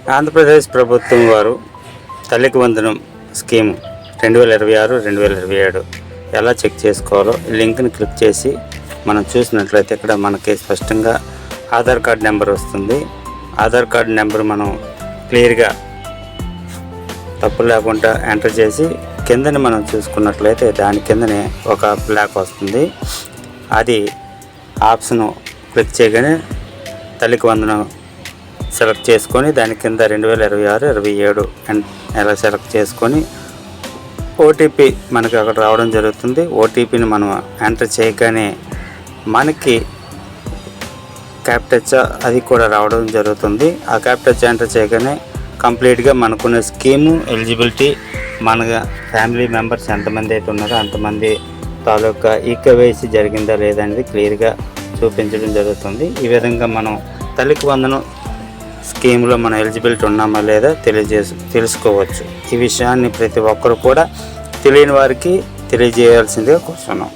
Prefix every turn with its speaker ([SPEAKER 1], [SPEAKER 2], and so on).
[SPEAKER 1] ఆంధ్రప్రదేశ్ ప్రభుత్వం వారు తల్లికి వందనం స్కీమ్ 2026-2027 ఎలా చెక్ చేసుకోవాలో ఈ లింక్ని క్లిక్ చేసి మనం చూసినట్లయితే ఇక్కడ మనకి స్పష్టంగా ఆధార్ కార్డ్ నెంబర్ వస్తుంది. ఆధార్ కార్డ్ నెంబర్ మనం క్లియర్గా తప్పు లేకుండా ఎంటర్ చేసి కిందని మనం చూసుకున్నట్లయితే దాని కిందనే ఒక బ్లాక్ వస్తుంది. అది ఆప్షను క్లిక్ చేయగానే తల్లికి వందనం సెలెక్ట్ చేసుకొని దాని కింద 2026-27 ఎలా సెలెక్ట్ చేసుకొని ఓటీపీ మనకి అక్కడ రావడం జరుగుతుంది. ఓటీపీని మనం ఎంటర్ చేయగానే మనకి క్యాప్చా అది కూడా రావడం జరుగుతుంది. ఆ క్యాప్చా ఎంటర్ చేయగానే కంప్లీట్గా మనకున్న స్కీము ఎలిజిబిలిటీ, మన ఫ్యామిలీ మెంబర్స్ ఎంతమంది అయితే ఉన్నారో అంతమంది తాలూకా ఈకేవైసీ జరిగిందా లేదా అనేది క్లియర్గా చూపించడం జరుగుతుంది. ఈ విధంగా మనం తల్లికి వందనం స్కీమ్లో మనం ఎలిజిబిలిటీ ఉన్నామా లేదా తెలుసుకోవచ్చు. ఈ విషయాన్ని ప్రతి ఒక్కరు కూడా తెలియని వారికి తెలియజేయాల్సిందిగా కోరుతున్నాం.